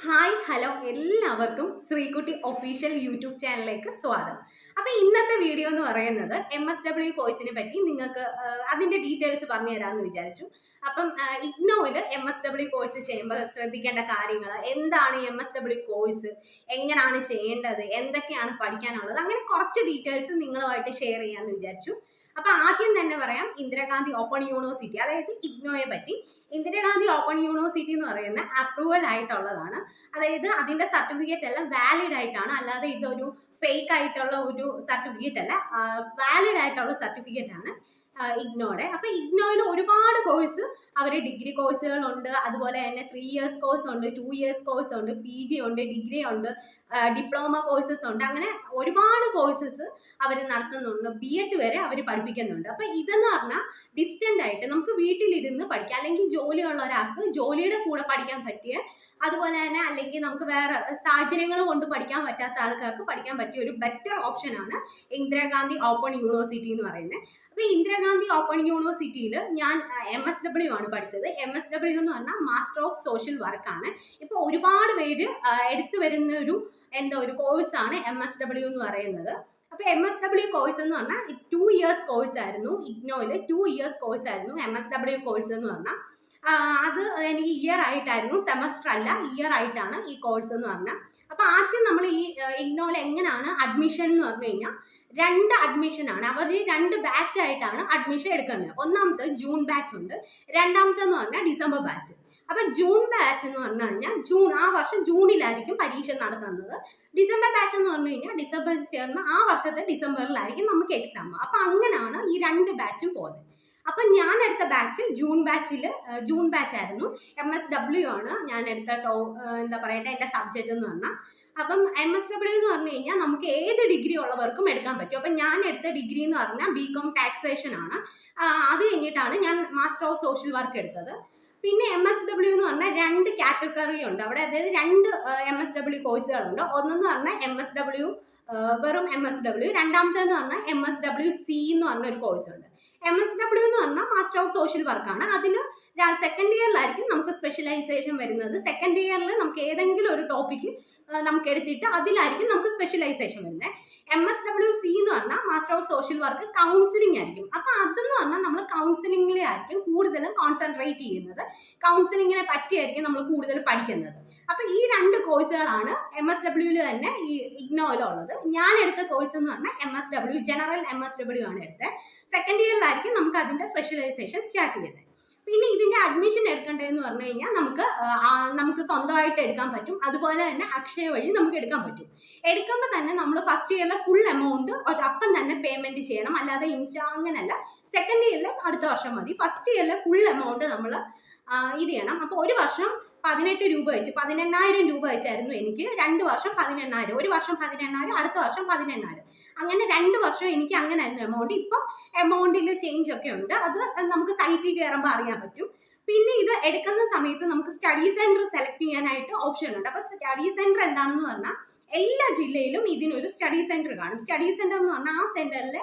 Hi hello എല്ലാവർക്കും Sreekutty official YouTube ചാനലിലേക്ക് സ്വാഗതം. അപ്പൊ ഇന്നത്തെ വീഡിയോ എന്ന് പറയുന്നത് MSW കോഴ്സിനെ പറ്റി നിങ്ങൾക്ക് അതിന്റെ ഡീറ്റെയിൽസ് പറഞ്ഞു തരാമെന്ന് വിചാരിച്ചു. അപ്പം ഇഗ്നോയിൽ MSW കോഴ്സ് ചെയ്യുമ്പോൾ ശ്രദ്ധിക്കേണ്ട കാര്യങ്ങൾ എന്താണ് MSW കോഴ്സ്, എങ്ങനെയാണ് ചെയ്യേണ്ടത്, എന്തൊക്കെയാണ് പഠിക്കാനുള്ളത്, അങ്ങനെ കുറച്ച് ഡീറ്റെയിൽസ് നിങ്ങളുമായിട്ട് ഷെയർ ചെയ്യാമെന്ന് വിചാരിച്ചു. അപ്പൊ ആദ്യം തന്നെ പറയാം ഇന്ദിരാഗാന്ധി ഓപ്പൺ യൂണിവേഴ്സിറ്റി, അതായത് ഇഗ്നോയെ പറ്റി. ഇന്ദിരാഗാന്ധി ഓപ്പൺ യൂണിവേഴ്സിറ്റി എന്ന് പറയുന്ന അപ്രൂവൽ ആയിട്ടുള്ളതാണ്. അതായത് അതിന്റെ സർട്ടിഫിക്കറ്റ് എല്ലാം വാലിഡ് ആയിട്ടാണ്, അല്ലാതെ ഇതൊരു ഫേക്ക് ആയിട്ടുള്ള ഒരു സർട്ടിഫിക്കറ്റ് അല്ല, വാലിഡ് ആയിട്ടുള്ള സർട്ടിഫിക്കറ്റ് ആണ് ഇഗ്നോയുടെ. അപ്പൊ ഇഗ്നോയിൽ ഒരുപാട് കോഴ്സ് അവർ ഡിഗ്രി കോഴ്സുകളുണ്ട്, അതുപോലെ തന്നെ 3 ഇയേഴ്സ് കോഴ്സ് ഉണ്ട്, 2 ഇയേഴ്സ് കോഴ്സ് ഉണ്ട്, PG ഉണ്ട്, ഡിഗ്രി ഉണ്ട്, ഡിപ്ലോമ കോഴ്സസ് ഉണ്ട്. അങ്ങനെ ഒരുപാട് കോഴ്സസ് അവർ നടത്തുന്നുണ്ട്. BEd വരെ അവർ പഠിപ്പിക്കുന്നുണ്ട്. അപ്പൊ ഇതെന്ന് പറഞ്ഞാൽ ഡിസ്റ്റന്റ് ആയിട്ട് നമുക്ക് വീട്ടിലിരുന്ന് പഠിക്കാം, അല്ലെങ്കിൽ ജോലിയുള്ള ഒരാൾക്ക് ജോലിയുടെ കൂടെ പഠിക്കാൻ പറ്റിയ, അതുപോലെ തന്നെ അല്ലെങ്കിൽ നമുക്ക് വേറെ സാഹചര്യങ്ങൾ കൊണ്ട് പഠിക്കാൻ പറ്റാത്ത ആൾക്കാർക്ക് പഠിക്കാൻ പറ്റിയ ഒരു ബെറ്റർ ഓപ്ഷൻ ആണ് ഇന്ദിരാഗാന്ധി ഓപ്പൺ യൂണിവേഴ്സിറ്റി എന്ന് പറയുന്നത്. അപ്പൊ ഇന്ദിരാഗാന്ധി ഓപ്പൺ യൂണിവേഴ്സിറ്റിയിൽ ഞാൻ MSW ആണ് പഠിച്ചത്. MSW എന്ന് പറഞ്ഞാൽ മാസ്റ്റർ ഓഫ് സോഷ്യൽ വർക്ക് ആണ്. ഇപ്പൊ ഒരുപാട് പേര് എടുത്തു വരുന്ന ഒരു കോഴ്സാണ് MSW എന്ന് പറയുന്നത്. അപ്പൊ MSW കോഴ്സ് എന്ന് പറഞ്ഞാൽ 2 ഇയേഴ്സ് കോഴ്സ് ആയിരുന്നു. ഇഗ്നോയിൽ 2 ഇയേഴ്സ് കോഴ്സ് ആയിരുന്നു MSW കോഴ്സ് എന്ന് പറഞ്ഞാൽ. അത് എനിക്ക് ഇയർ ആയിട്ടായിരുന്നു, സെമസ്റ്റർ അല്ല, ഇയർ ആയിട്ടാണ് ഈ കോഴ്സ് എന്ന് പറഞ്ഞാൽ. അപ്പൊ ആദ്യം നമ്മൾ ഈ ഇഗ്നോയിൽ എങ്ങനെയാണ് അഡ്മിഷൻ എന്ന് പറഞ്ഞു കഴിഞ്ഞാൽ 2 അഡ്മിഷൻ ആണ്. അവർ 2 ബാച്ച് ആയിട്ടാണ് അഡ്മിഷൻ എടുക്കുന്നത്. ഒന്നാമത്തെ ജൂൺ ബാച്ച് ഉണ്ട്, രണ്ടാമത്തെ എന്ന് പറഞ്ഞാൽ ഡിസംബർ ബാച്ച്. അപ്പൊ ജൂൺ ബാച്ച് എന്ന് പറഞ്ഞു കഴിഞ്ഞാൽ ആ വർഷം ജൂണിലായിരിക്കും പരീക്ഷ നടത്തുന്നത്. ഡിസംബർ ബാച്ച് എന്ന് പറഞ്ഞു കഴിഞ്ഞാൽ ഡിസംബറിൽ ചേർന്ന് ആ വർഷത്തെ ഡിസംബറിലായിരിക്കും നമുക്ക് എക്സാം. അപ്പൊ അങ്ങനെയാണ് ഈ 2 ബാച്ചും പോകുന്നത്. അപ്പൊ ഞാൻ എടുത്ത ബാച്ച് ജൂൺ ബാച്ച് ആയിരുന്നു. MSW ആണ് ഞാൻ എടുത്ത എന്താ പറയട്ടെ എന്റെ സബ്ജക്റ്റ് എന്ന് പറഞ്ഞാൽ. അപ്പം MSW എന്ന് പറഞ്ഞു കഴിഞ്ഞാൽ നമുക്ക് ഏത് ഡിഗ്രി ഉള്ളവർക്കും എടുക്കാൻ പറ്റും. അപ്പൊ ഞാൻ എടുത്ത ഡിഗ്രി എന്ന് പറഞ്ഞാൽ BCom ടാക്സേഷൻ ആണ്. അത് കഴിഞ്ഞിട്ടാണ് ഞാൻ മാസ്റ്റർ ഓഫ് സോഷ്യൽ വർക്ക് എടുത്തത്. പിന്നെ MSW എന്ന് പറഞ്ഞാൽ 2 കാറ്റഗറി ഉണ്ട് അവിടെ, അതായത് 2 MSW കോഴ്സുകളുണ്ട്. ഒന്നെന്ന് പറഞ്ഞാൽ MSW വെറും MSW, രണ്ടാമത്തേന്ന് പറഞ്ഞാൽ MSWC എന്ന് പറഞ്ഞ ഒരു കോഴ്സ് ഉണ്ട്. MSW എന്ന് പറഞ്ഞാൽ മാസ്റ്റർ ഓഫ് സോഷ്യൽ വർക്ക് ആണ്. അതിൽ സെക്കൻഡ് ഇയറിലായിരിക്കും നമുക്ക് സ്പെഷ്യലൈസേഷൻ വരുന്നത്. സെക്കൻഡ് ഇയറിൽ നമുക്ക് ഏതെങ്കിലും ഒരു ടോപ്പിക്ക് നമുക്ക് എടുത്തിട്ട് അതിലായിരിക്കും നമുക്ക് സ്പെഷ്യലൈസേഷൻ വരുന്നത്. MSWC എന്ന് പറഞ്ഞാൽ master of social work counselling ആയിരിക്കും. അപ്പൊ അതെന്ന് പറഞ്ഞാൽ നമ്മൾ കൗൺസിലിംഗിലായിരിക്കും കൂടുതലും കോൺസെൻട്രേറ്റ് ചെയ്യുന്നത്, കൗൺസിലിങ്ങിനെ പറ്റിയായിരിക്കും നമ്മൾ കൂടുതൽ പഠിക്കുന്നത്. അപ്പൊ ഈ 2 കോഴ്സുകളാണ് MSWയിൽ തന്നെ ഈ ഇഗ്നോയിലുള്ളത്. ഞാൻ എടുത്ത കോഴ്സ് എന്ന് പറഞ്ഞാൽ MSW ജനറൽ MSW ആണ് എടുത്തത്. സെക്കൻഡ് ഇയറിലായിരിക്കും നമുക്ക് അതിന്റെ സ്പെഷ്യലൈസേഷൻ സ്റ്റാർട്ട് ചെയ്യുന്നത്. പിന്നെ ഇതിന്റെ അഡ്മിഷൻ എടുക്കേണ്ടതെന്ന് പറഞ്ഞു കഴിഞ്ഞാൽ നമുക്ക് സ്വന്തമായിട്ട് എടുക്കാൻ പറ്റും, അതുപോലെ തന്നെ അക്ഷയ വഴി നമുക്ക് എടുക്കാൻ പറ്റും. എടുക്കുമ്പോൾ തന്നെ നമ്മൾ ഫസ്റ്റ് ഇയറിലെ ഫുൾ എമൗണ്ട് ഒരപ്പം തന്നെ പേയ്മെന്റ് ചെയ്യണം, അല്ലാതെ അങ്ങനല്ല. സെക്കൻഡ് ഇയറിൽ അടുത്ത വർഷം മതി. ഫസ്റ്റ് ഇയറിലെ ഫുൾ എമൗണ്ട് നമ്മൾ ഇത് ചെയ്യണം. അപ്പോൾ ഒരു വർഷം 18 രൂപ വെച്ച് 18,000 രൂപ വെച്ചായിരുന്നു എനിക്ക്. 2 വർഷം 18,000, ഒരു വർഷം 18,000, അടുത്ത വർഷം 18,000. അങ്ങനെ 2 വർഷം എനിക്ക് അങ്ങനെ ആയിരുന്നു എമൗണ്ട്. ഇപ്പം എമൗണ്ടിൽ ചേഞ്ച് ഒക്കെ ഉണ്ട്, അത് നമുക്ക് സൈറ്റിൽ കയറുമ്പോൾ അറിയാൻ പറ്റും. പിന്നെ ഇത് എടുക്കുന്ന സമയത്ത് നമുക്ക് സ്റ്റഡി സെന്റർ സെലക്ട് ചെയ്യാനായിട്ട് ഓപ്ഷൻ ഉണ്ട്. അപ്പൊ സ്റ്റഡി സെന്റർ എന്താണെന്ന് പറഞ്ഞാൽ എല്ലാ ജില്ലയിലും ഇതിനൊരു സ്റ്റഡി സെന്റർ കാണും. സ്റ്റഡി സെന്റർ എന്ന് പറഞ്ഞാൽ ആ സെന്ററിൽ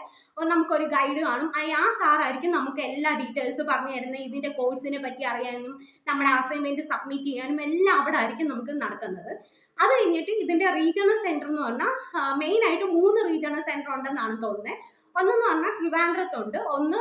നമുക്കൊരു ഗൈഡ് കാണും. ആ സാറായിരിക്കും നമുക്ക് എല്ലാ ഡീറ്റെയിൽസ് പറഞ്ഞു തരുന്നത്. ഇതിന്റെ കോഴ്സിനെ പറ്റി അറിയാനും നമ്മുടെ അസൈൻമെന്റ് സബ്മിറ്റ് ചെയ്യാനും എല്ലാം അവിടെ ആയിരിക്കും നമുക്ക് നടക്കുന്നത്. അത് കഴിഞ്ഞിട്ട് ഇതിന്റെ റീജിയണൽ സെന്റർ എന്ന് പറഞ്ഞാൽ മെയിൻ ആയിട്ട് 3 റീജിയണൽ സെന്റർ ഉണ്ടെന്നാണ് തോന്നുന്നത്. ഒന്നെന്ന് പറഞ്ഞാൽ ട്രിവാൻഡ്രത്തുണ്ട്, ഒന്ന്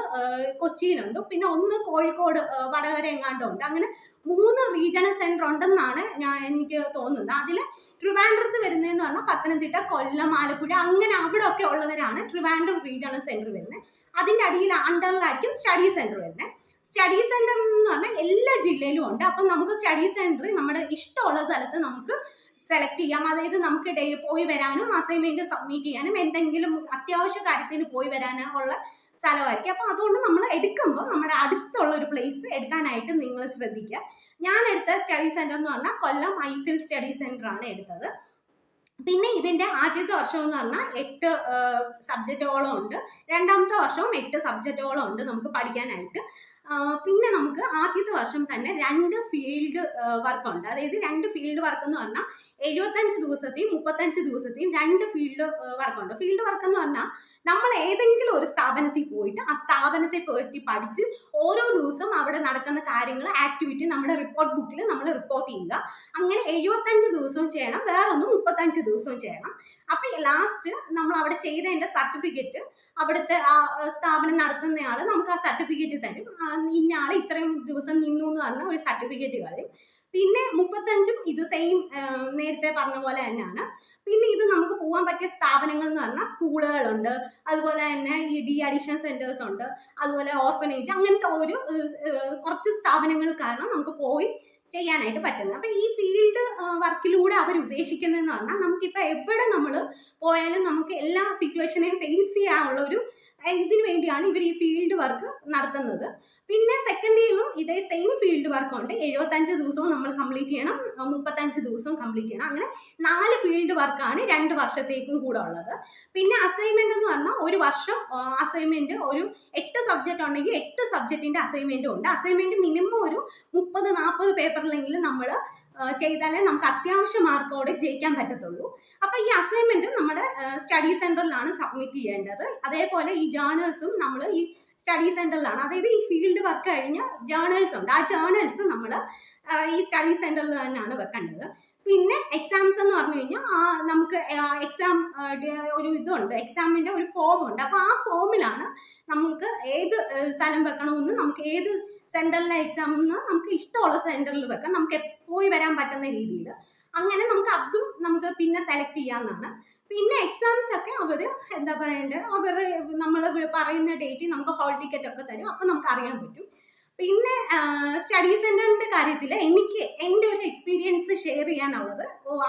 കൊച്ചിയിലുണ്ട്, പിന്നെ ഒന്ന് കോഴിക്കോട് വടകര എങ്ങാണ്ടും ഉണ്ട്. അങ്ങനെ 3 റീജിയണൽ സെന്റർ ഉണ്ടെന്നാണ് എനിക്ക് തോന്നുന്നത്. അതിൽ ട്രിവാൻഡ്രത്ത് വരുന്നതെന്ന് പറഞ്ഞാൽ പത്തനംതിട്ട, കൊല്ലം, ആലപ്പുഴ, അങ്ങനെ അവിടെ ഒക്കെ ഉള്ളവരാണ് ട്രിവാൻഡ്രം റീജിയണൽ സെന്റർ വരുന്നത്. അതിന്റെ അടിയിൽ അണ്ടറിലായിരിക്കും സ്റ്റഡി സെന്റർ വരുന്നത്. സ്റ്റഡി സെന്റർ എന്ന് പറഞ്ഞാൽ എല്ലാ ജില്ലയിലും ഉണ്ട്. അപ്പം നമുക്ക് സ്റ്റഡി സെന്റർ നമ്മുടെ ഇഷ്ടമുള്ള സ്ഥലത്ത് നമുക്ക് സെലക്ട് ചെയ്യാം. അതായത് നമുക്ക് പോയി വരാനും അസൈൻമെന്റ് സബ്മിറ്റ് ചെയ്യാനും എന്തെങ്കിലും അത്യാവശ്യ കാര്യത്തിന് പോയി വരാനും ഉള്ള സ്ഥലമായിരിക്കും. അപ്പൊ അതുകൊണ്ട് നമ്മൾ എടുക്കുമ്പോൾ നമ്മുടെ അടുത്തുള്ള ഒരു പ്ലേസ് എടുക്കാനായിട്ട് നിങ്ങൾ ശ്രദ്ധിക്കുക. ഞാൻ എടുത്ത സ്റ്റഡി സെന്റർ എന്ന് പറഞ്ഞാൽ കൊല്ലം ഐഫിൽ സ്റ്റഡി സെന്റർ ആണ് എടുത്തത്. പിന്നെ ഇതിന്റെ ആദ്യത്തെ വർഷം എന്ന് പറഞ്ഞാൽ 8 സബ്ജക്റ്റുകളും ഉണ്ട്, രണ്ടാമത്തെ വർഷവും 8 സബ്ജക്റ്റുകളും ഉണ്ട് നമുക്ക് പഠിക്കാനായിട്ട്. പിന്നെ നമുക്ക് ആദ്യത്തെ വർഷം തന്നെ 2 ഫീൽഡ് വർക്കുണ്ട്. അതായത് 2 ഫീൽഡ് വർക്ക് എന്ന് പറഞ്ഞാൽ 75 ദിവസത്തെയും 35 ദിവസത്തെയും 2 ഫീൽഡ് വർക്കുണ്ട്. ഫീൽഡ് വർക്ക് എന്ന് പറഞ്ഞാൽ നമ്മൾ ഏതെങ്കിലും ഒരു സ്ഥാപനത്തിൽ പോയിട്ട് ആ സ്ഥാപനത്തെ പറ്റി പഠിച്ച് ഓരോ ദിവസം അവിടെ നടക്കുന്ന കാര്യങ്ങൾ ആക്ടിവിറ്റി നമ്മുടെ റിപ്പോർട്ട് ബുക്കിൽ നമ്മൾ റിപ്പോർട്ട് ചെയ്യുക. അങ്ങനെ 75 ദിവസവും ചെയ്യണം, വേറെ ഒന്ന് 35 ദിവസവും ചെയ്യണം. അപ്പൊ ലാസ്റ്റ് നമ്മൾ അവിടെ ചെയ്തതിന്റെ സർട്ടിഫിക്കറ്റ് അവിടുത്തെ ആ സ്ഥാപനം നടത്തുന്നയാൾ നമുക്ക് ആ സർട്ടിഫിക്കറ്റ് തരും. ഇന്ന ആൾ ഇത്രയും ദിവസം നിന്നു എന്ന് പറഞ്ഞ ഒരു സർട്ടിഫിക്കറ്റ് തരും. പിന്നെ 35ഉം ഇത് സെയിം നേരത്തെ പറഞ്ഞ പോലെ തന്നെയാണ്. പിന്നെ ഇത് നമുക്ക് പോകാൻ പറ്റിയ സ്ഥാപനങ്ങൾ എന്ന് പറഞ്ഞാൽ സ്കൂളുകളുണ്ട്, അതുപോലെ തന്നെ ഈ ഡി അഡിഷൻ സെന്റേഴ്സ് ഉണ്ട്, അതുപോലെ ഓർഫനേജ്, അങ്ങനത്തെ ഒരു കുറച്ച് സ്ഥാപനങ്ങൾക്കാണ് നമുക്ക് പോയി ചെയ്യാനായിട്ട് പറ്റുന്നത്. അപ്പൊ ഈ ഫീൽഡ് വർക്കിലൂടെ അവർ ഉദ്ദേശിക്കുന്നതെന്ന് പറഞ്ഞാൽ നമുക്കിപ്പോൾ എവിടെ നമ്മൾ പോയാലും നമുക്ക് എല്ലാ സിറ്റുവേഷനെയും ഫേസ് ചെയ്യാനുള്ള ഒരു ഇതിനു വേണ്ടിയാണ് ഇവർ ഈ ഫീൽഡ് വർക്ക് നടത്തുന്നത്. പിന്നെ സെക്കൻഡ് ഇയറിലും ഇതേ സെയിം ഫീൽഡ് വർക്ക് ഉണ്ട്. 75 ദിവസവും നമ്മൾ കംപ്ലീറ്റ് ചെയ്യണം, 35 ദിവസവും കംപ്ലീറ്റ് ചെയ്യണം. അങ്ങനെ 4 ഫീൽഡ് വർക്കാണ് 2 വർഷത്തേക്കും കൂടെ ഉള്ളത്. പിന്നെ അസൈൻമെന്റ് എന്ന് പറഞ്ഞാൽ ഒരു വർഷം അസൈൻമെന്റ് ഒരു 8 സബ്ജക്റ്റ് ഉണ്ടെങ്കിൽ 8 സബ്ജക്റ്റിന്റെ അസൈൻമെന്റും ഉണ്ട്. അസൈൻമെന്റ് മിനിമം ഒരു 30-40 പേപ്പറിലെങ്കിലും നമ്മൾ ചെയ്താലേ നമുക്ക് അത്യാവശ്യം മാർക്കോടെ ജയിക്കാൻ പറ്റത്തുള്ളൂ. അപ്പൊ ഈ അസൈൻമെന്റ് നമ്മുടെ സ്റ്റഡി സെന്ററിലാണ് സബ്മിറ്റ് ചെയ്യേണ്ടത്. അതേപോലെ ഈ ജേർണൽസും നമ്മൾ ഈ സ്റ്റഡി സെന്ററിലാണ്, അതായത് ഈ ഫീൽഡ് വർക്ക് കഴിഞ്ഞ ജേർണൽസ് ഉണ്ട്, ആ ജേർണൽസ് നമ്മൾ ഈ സ്റ്റഡി സെന്ററിൽ തന്നെയാണ് വെക്കേണ്ടത്. പിന്നെ എക്സാംസ് എന്ന് പറഞ്ഞു കഴിഞ്ഞാൽ നമുക്ക് എക്സാം ഒരു ഇതുണ്ട്, എക്സാമിന്റെ ഒരു ഫോം ഉണ്ട്. അപ്പൊ ആ ഫോമിലാണ് നമുക്ക് ഏത് സ്ഥലം വെക്കണമെന്ന്, നമുക്ക് ഏത് സെന്ററിലെ എക്സാം നമുക്ക് ഇഷ്ടമുള്ള സെന്ററിൽ വെക്കാം, നമുക്ക് പോയി വരാൻ പറ്റുന്ന രീതിയിൽ. അങ്ങനെ നമുക്ക് അതും നമുക്ക് പിന്നെ സെലക്ട് ചെയ്യാവുന്നതാണ്. പിന്നെ എക്സാംസ് ഒക്കെ അവർ എന്താ പറയണ്ടത്, അവർ നമ്മൾ പറയുന്ന ഡേറ്റ് നമുക്ക് ഹോൾ ടിക്കറ്റ് ഒക്കെ തരും, അപ്പൊ നമുക്ക് അറിയാൻ പറ്റും. പിന്നെ സ്റ്റഡി സെന്ററിന്റെ കാര്യത്തിൽ എനിക്ക് എൻ്റെ ഒരു എക്സ്പീരിയൻസ് ഷെയർ ചെയ്യാനുള്ളത്,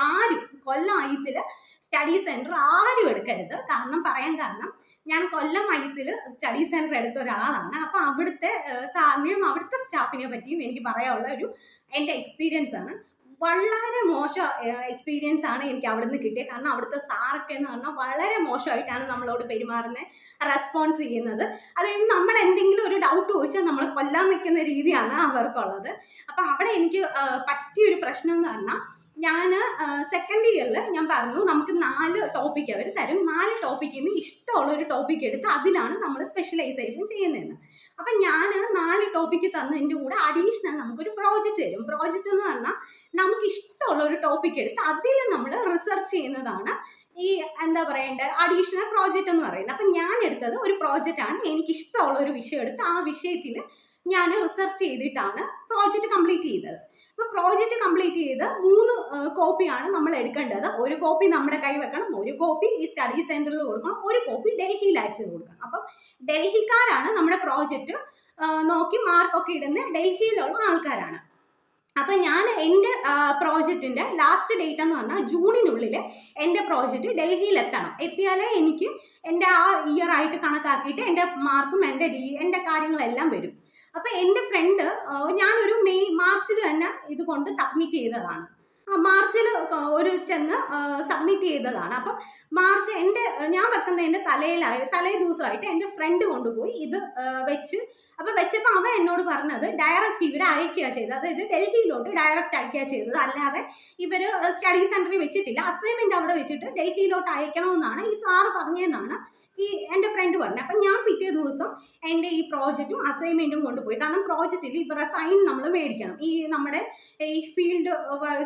ആരും കൊല്ലം അയ്യത്തില് സ്റ്റഡി സെന്റർ ആരും എടുക്കരുത്. കാരണം ഞാൻ കൊല്ലം അയ്യത്തിൽ സ്റ്റഡി സെന്റർ എടുത്ത ഒരാളാണ്. അപ്പൊ അവിടുത്തെ സാറിനെയും അവിടുത്തെ സ്റ്റാഫിനെ പറ്റിയും എനിക്ക് പറയാനുള്ള ഒരു എൻ്റെ എക്സ്പീരിയൻസ് ആണ്. വളരെ മോശം എക്സ്പീരിയൻസ് ആണ് എനിക്ക് അവിടെ നിന്ന് കിട്ടിയത്. കാരണം അവിടുത്തെ സാറൊക്കെ എന്ന് പറഞ്ഞാൽ വളരെ മോശമായിട്ടാണ് നമ്മളോട് പെരുമാറുന്നത്, റെസ്പോൺസ് ചെയ്യുന്നത്. അതായത് നമ്മൾ എന്തെങ്കിലും ഒരു ഡൗട്ട് ചോദിച്ചാൽ നമ്മൾ കൊല്ലാൻ നിൽക്കുന്ന രീതിയാണ് അവർക്കുള്ളത്. അപ്പം അവിടെ എനിക്ക് പറ്റിയൊരു പ്രശ്നം എന്ന് പറഞ്ഞാൽ, ഞാൻ സെക്കൻഡ് ഇയറിൽ ഞാൻ പറഞ്ഞു നമുക്ക് 4 ടോപ്പിക് അവർ തരും. 4 ടോപ്പിക്കിൽ നിന്ന് ഇഷ്ടമുള്ള ഒരു ടോപ്പിക് എടുത്ത് അതിലാണ് നമ്മൾ സ്പെഷ്യലൈസേഷൻ ചെയ്യുന്നതെന്ന്. അപ്പം ഞാൻ 4 ടോപ്പിക്ക് തന്നതിൻ്റെ കൂടെ അഡീഷണൽ നമുക്കൊരു പ്രോജക്റ്റ് തരും. പ്രോജക്റ്റ് എന്ന് പറഞ്ഞാൽ നമുക്ക് ഇഷ്ടമുള്ള ഒരു ടോപ്പിക് എടുത്ത് അതിൽ നമ്മൾ റിസർച്ച് ചെയ്യുന്നതാണ് ഈ എന്താ പറയേണ്ടത് അഡീഷണൽ പ്രോജക്റ്റ് എന്ന് പറയുന്നത്. അപ്പം ഞാൻ എടുത്തത് ഒരു പ്രോജക്റ്റ് ആണ്. എനിക്ക് ഇഷ്ടമുള്ള ഒരു വിഷയം എടുത്ത് ആ വിഷയത്തിൽ ഞാൻ റിസർച്ച് ചെയ്തിട്ടാണ് പ്രോജക്റ്റ് കംപ്ലീറ്റ് ചെയ്തത്. അപ്പോൾ പ്രോജക്റ്റ് കംപ്ലീറ്റ് ചെയ്ത് 3 കോപ്പിയാണ് നമ്മൾ എടുക്കേണ്ടത്. ഒരു കോപ്പി നമ്മുടെ കൈ വെക്കണം, ഒരു കോപ്പി ഈ സ്റ്റഡി സെന്ററിൽ കൊടുക്കണം, ഒരു കോപ്പി ഡൽഹിയിൽ അയച്ചു കൊടുക്കണം. അപ്പം ഡൽഹിക്കാരാണ് നമ്മുടെ പ്രോജക്റ്റ് നോക്കി മാർക്കൊക്കെ ഇടുന്ന ഡൽഹിയിലുള്ള ആൾക്കാരാണ്. അപ്പം ഞാൻ എൻ്റെ പ്രോജക്റ്റിൻ്റെ ലാസ്റ്റ് ഡേറ്റ് എന്ന് പറഞ്ഞാൽ ജൂണിനുള്ളിൽ എൻ്റെ പ്രോജക്റ്റ് ഡൽഹിയിൽ എത്തിയാലേ എനിക്ക് എൻ്റെ ആ ഇയർ ആയിട്ട് കണക്കാക്കിയിട്ട് എൻ്റെ മാർക്കും എൻ്റെ കാര്യങ്ങളെല്ലാം വരും. അപ്പം എൻ്റെ ഫ്രണ്ട് ഞാനൊരു മാർച്ചിൽ തന്നെ ഇത് കൊണ്ട് സബ്മിറ്റ് ചെയ്തതാണ്. മാർച്ചിൽ ഒരു ചെന്ന് സബ്മിറ്റ് ചെയ്തതാണ്. അപ്പം മാർച്ച് ഞാൻ വെക്കുന്നതിൻ്റെ തലേ ദിവസമായിട്ട് എൻ്റെ ഫ്രണ്ട് കൊണ്ടുപോയി ഇത് വെച്ചപ്പോൾ അവൻ എന്നോട് പറഞ്ഞത് ഡയറക്റ്റ് ഇവർ അയക്കുക ചെയ്തത്, അതായത് ഡൽഹിയിലോട്ട് ഡയറക്റ്റ് അയക്കുക ചെയ്തത്, അല്ലാതെ ഇവർ സ്റ്റഡി സെന്ററിൽ വെച്ചിട്ടില്ല, അസൈൻമെന്റ് അവിടെ വെച്ചിട്ട് ഡൽഹിയിലോട്ട് അയക്കണമെന്നാണ് ഈ സാറ് പറഞ്ഞതെന്നാണ് ഈ എൻ്റെ ഫ്രണ്ട് പറഞ്ഞത്. അപ്പം ഞാൻ പിറ്റേ ദിവസം എൻ്റെ ഈ പ്രോജക്റ്റും അസൈൻമെന്റും കൊണ്ടുപോയി. കാരണം പ്രോജക്റ്റിൽ ഇവരുടെ സൈൻ നമ്മൾ മേടിക്കണം, ഈ നമ്മുടെ ഈ ഫീൽഡ്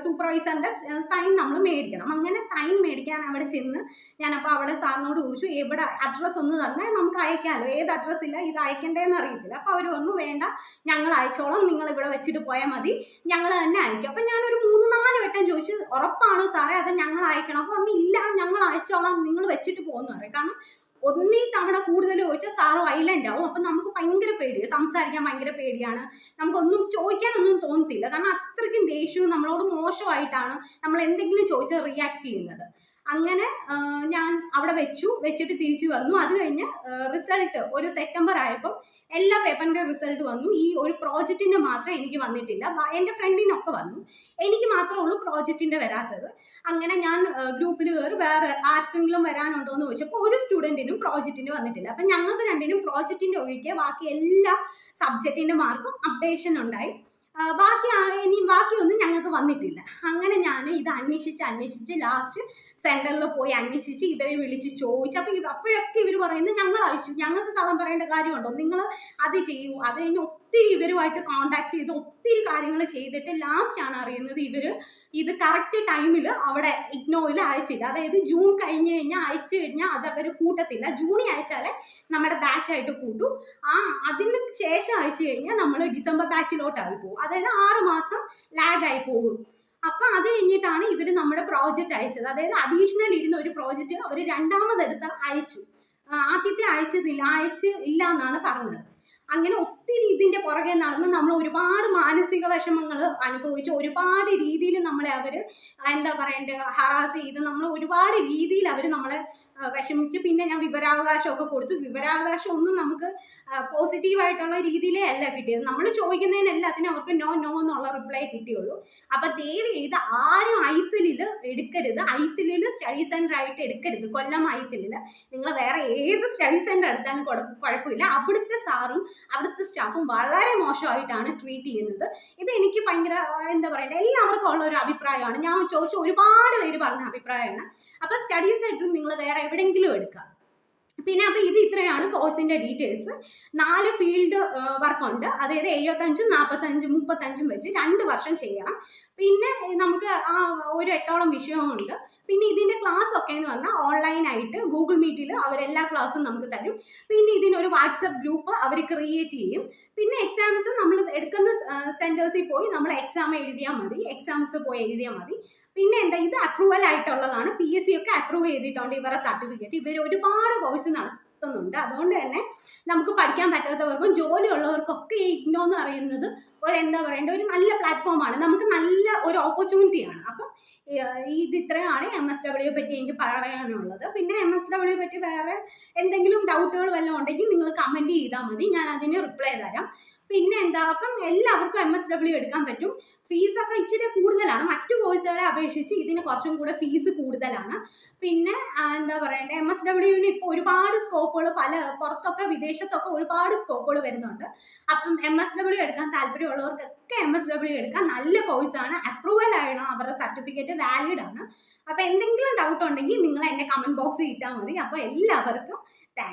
സൂപ്പർവൈസറിന്റെ സൈൻ നമ്മൾ മേടിക്കണം. അങ്ങനെ സൈൻ മേടിക്കാൻ അവിടെ ചെന്ന് ഞാനപ്പോൾ അവിടെ സാറിനോട് ചോദിച്ചു, എവിടെ അഡ്രസ്സ് ഒന്ന് തന്നാൽ നമുക്ക് അയക്കാമല്ലോ, ഏത് അഡ്രസ്സില്ല ഇത് അയക്കേണ്ടതെന്ന് അറിയത്തില്ല. അപ്പോൾ അവർ പറഞ്ഞു വേണ്ട, ഞങ്ങൾ അയച്ചോളാം, നിങ്ങൾ ഇവിടെ വെച്ചിട്ട് പോയാൽ മതി, ഞങ്ങൾ തന്നെ അയക്കും. അപ്പം ഞാനൊരു 3-4 വട്ടം ചോദിച്ചു, ഉറപ്പാണോ സാറേ അത് ഞങ്ങൾ അയക്കണം? അപ്പോൾ പറഞ്ഞു ഇല്ല, ഞങ്ങൾ അയച്ചോളാം, നിങ്ങൾ വെച്ചിട്ട് പോകുന്നു പറയും. കാരണം ഒന്നീ തവണ കൂടുതൽ ചോദിച്ചാൽ സാറ് വൈലന്റ് ആവും. അപ്പം നമുക്ക് ഭയങ്കര പേടിയാണ്, സംസാരിക്കാൻ ഭയങ്കര പേടിയാണ്, നമുക്കൊന്നും ചോദിക്കാനൊന്നും തോന്നത്തില്ല. കാരണം അത്രയ്ക്കും ദേഷ്യവും നമ്മളോട് മോശമായിട്ടാണ് നമ്മൾ എന്തെങ്കിലും ചോദിച്ചാൽ റിയാക്ട് ചെയ്യുന്നത്. അങ്ങനെ ഞാൻ അവിടെ വെച്ചിട്ട് തിരിച്ചു വന്നു. അത് കഴിഞ്ഞ് റിസൾട്ട് ഒരു സെപ്റ്റംബർ ആയപ്പോൾ എല്ലാ പേപ്പറിന്റെ റിസൾട്ട് വന്നു. ഈ ഒരു പ്രോജക്റ്റിന്റെ മാത്രം എനിക്ക് വന്നിട്ടില്ല. എൻ്റെ ഫ്രണ്ടിനൊക്കെ വന്നു, എനിക്ക് മാത്രമേ ഉള്ളൂ പ്രോജക്റ്റിന്റെ വരാത്തത്. അങ്ങനെ ഞാൻ ഗ്രൂപ്പിൽ കയറി വേറെ ആർക്കെങ്കിലും വരാനുണ്ടോ എന്ന് ചോദിച്ചപ്പോൾ ഒരു സ്റ്റുഡൻറ്റിനും പ്രോജക്റ്റിന് വന്നിട്ടില്ല. അപ്പം ഞങ്ങൾക്ക് രണ്ടിനും പ്രോജക്റ്റിന്റെ ഒഴികെ ബാക്കി എല്ലാ സബ്ജക്റ്റിന്റെ മാർക്കും അപ്ഡേഷൻ ഉണ്ടായി. ബാക്കിയൊന്നും ഞങ്ങൾക്ക് വന്നിട്ടില്ല. അങ്ങനെ ഞാൻ ഇത് അന്വേഷിച്ച് ലാസ്റ്റ് സെന്ററിൽ പോയി അന്വേഷിച്ച് ഇവരെ വിളിച്ച് ചോദിച്ചു. അപ്പോഴൊക്കെ ഇവർ പറയുന്നത് ഞങ്ങൾ അയച്ചു, ഞങ്ങൾക്ക് കള്ളം പറയേണ്ട കാര്യമുണ്ടോ, നിങ്ങൾ അത് ചെയ്യൂ. അത് കഴിഞ്ഞ് ഒത്തിരി ഇവരുമായിട്ട് കോണ്ടാക്ട് ചെയ്ത് ഒത്തിരി കാര്യങ്ങൾ ചെയ്തിട്ട് ലാസ്റ്റ് ആണ് അറിയുന്നത് ഇവർ ഇത് കറക്റ്റ് ടൈമിൽ അവിടെ ഇഗ്നോയിൽ അയച്ചില്ല. അതായത് ജൂൺ അയച്ചു കഴിഞ്ഞാൽ അത് അവർ കൂട്ടത്തില്ല. ജൂണിൽ അയച്ചാലേ നമ്മുടെ ബാച്ചായിട്ട് കൂട്ടു. അതിന് ശേഷം അയച്ചു കഴിഞ്ഞാൽ നമ്മൾ ഡിസംബർ ബാച്ചിലോട്ടായി പോകും. അതായത് 6 മാസം ലാഗായി പോകും. അപ്പം അത് കഴിഞ്ഞിട്ടാണ് ഇവർ നമ്മുടെ പ്രോജക്റ്റ് അയച്ചത്. അതായത് അഡീഷണൽ ഇരുന്ന ഒരു പ്രോജക്റ്റ് അവർ രണ്ടാമതെടുത്ത് അയച്ചു. ആദ്യത്തെ അയച്ചില്ല എന്നാണ് പറഞ്ഞത്. അങ്ങനെ ഒത്തിരി ഇതിന്റെ പുറകെ നടന്ന് നമ്മൾ ഒരുപാട് മാനസിക വിഷമങ്ങൾ അനുഭവിച്ച് ഒരുപാട് രീതിയിൽ നമ്മളെ അവർ എന്താ പറയണ്ടേ ഹറാസ് ചെയ്ത് നമ്മൾ ഒരുപാട് രീതിയിൽ അവർ നമ്മളെ വിഷമിച്ച്. പിന്നെ ഞാൻ വിവരാവകാശമൊക്കെ കൊടുത്തു. വിവരാവകാശം ഒന്നും നമുക്ക് പോസിറ്റീവായിട്ടുള്ള രീതിയിലേ അല്ല കിട്ടിയത്. നമ്മൾ ചോദിക്കുന്നതിനെല്ലാത്തിനും അവർക്ക് നോ എന്നുള്ള റിപ്ലൈ കിട്ടിയുള്ളൂ. അപ്പൊ ദയവ് ചെയ്ത് ആരും ഐത്തിലില് എടുക്കരുത്. ഐത്തിലില് സ്റ്റഡി സെന്റർ ആയിട്ട് എടുക്കരുത്. കൊല്ലം ഐത്തിലില് നിങ്ങൾ വേറെ ഏത് സ്റ്റഡി സെന്റർ എടുത്താലും കുഴപ്പമില്ല. അവിടുത്തെ സാറും അവിടുത്തെ സ്റ്റാഫും വളരെ മോശമായിട്ടാണ് ട്രീറ്റ് ചെയ്യുന്നത്. ഇത് എനിക്ക് ഭയങ്കര എന്താ പറയണ്ടേ എല്ലാവർക്കും ഉള്ള ഒരു അഭിപ്രായമാണ്. ഞാൻ ചോദിച്ച ഒരുപാട് പേര് പറഞ്ഞ അഭിപ്രായമാണ്. അപ്പൊ സ്റ്റഡി സെന്റർ നിങ്ങൾ വേറെ എവിടെയെങ്കിലും എടുക്കുക. പിന്നെ അപ്പൊ ഇത് ഇത്രയാണ് കോഴ്സിന്റെ ഡീറ്റെയിൽസ്. 4 ഫീൽഡ് വർക്ക് ഉണ്ട്. അതായത് 75, 45, 35 വെച്ച് 2 വർഷം ചെയ്യണം. പിന്നെ നമുക്ക് ഒരു 8ഓളം വിഷയമുണ്ട്. പിന്നെ ഇതിന്റെ ക്ലാസ് ഒക്കെ എന്ന് പറഞ്ഞാൽ ഓൺലൈനായിട്ട് ഗൂഗിൾ മീറ്റിൽ അവരെല്ലാ ക്ലാസ്സും നമുക്ക് തരും. പിന്നെ ഇതിനൊരു വാട്സപ്പ് ഗ്രൂപ്പ് അവർ ക്രിയേറ്റ് ചെയ്യും. പിന്നെ എക്സാംസ് നമ്മൾ എടുക്കുന്ന സെന്റേഴ്സിൽ പോയി നമ്മൾ എക്സാംസ് പോയി എഴുതിയാൽ മതി. പിന്നെ എന്താ, ഇത് അപ്രൂവൽ ആയിട്ടുള്ളതാണ്. PSC ഒക്കെ അപ്രൂവ് ചെയ്തിട്ടുണ്ട് ഇവരുടെ സർട്ടിഫിക്കറ്റ്. ഇവർ ഒരുപാട് കോഴ്സ് നടത്തുന്നുണ്ട്. അതുകൊണ്ട് തന്നെ നമുക്ക് പഠിക്കാൻ പറ്റാത്തവർക്കും ജോലി ഉള്ളവർക്കൊക്കെ ഈ ഇഗ്നോ എന്ന് പറയുന്നത് എന്താ പറയണ്ട ഒരു നല്ല പ്ലാറ്റ്ഫോമാണ്. നമുക്ക് നല്ല ഒരു ഓപ്പർച്യൂണിറ്റിയാണ്. അപ്പം ഇത് ഇത്രയാണ് MSW പറ്റി എനിക്ക് പറയാനുള്ളത്. പിന്നെ MSW പറ്റി വേറെ എന്തെങ്കിലും ഡൗട്ടുകൾ വല്ലതും ഉണ്ടെങ്കിൽ നിങ്ങൾ കമന്റ് ചെയ്താൽ മതി, ഞാൻ അതിന് റിപ്ലൈ തരാം. പിന്നെ എന്താ, അപ്പം എല്ലാവർക്കും MSW എടുക്കാൻ പറ്റും. ഫീസൊക്കെ ഇച്ചിരി കൂടുതലാണ്. മറ്റു കോഴ്സുകളെ അപേക്ഷിച്ച് ഇതിന് കുറച്ചും കൂടെ ഫീസ് കൂടുതലാണ്. പിന്നെ എന്താ പറയണ്ടേ, MSWന് ഇപ്പോൾ ഒരുപാട് സ്കോപ്പുകൾ പുറത്തൊക്കെ വിദേശത്തൊക്കെ ഒരുപാട് സ്കോപ്പുകൾ വരുന്നുണ്ട്. അപ്പം MSW എടുക്കാൻ താല്പര്യമുള്ളവർക്കൊക്കെ MSW എടുക്കാം. നല്ല കോഴ്സാണ്, അപ്രൂവൽ ആയണം, അവരുടെ സർട്ടിഫിക്കറ്റ് വാലിഡ് ആണ്. അപ്പൊ എന്തെങ്കിലും ഡൗട്ട് ഉണ്ടെങ്കിൽ നിങ്ങൾ എന്നെ കമന്റ് ബോക്സിൽ ഇട്ടാൽ മതി. അപ്പൊ എല്ലാവർക്കും താങ്ക്സ്.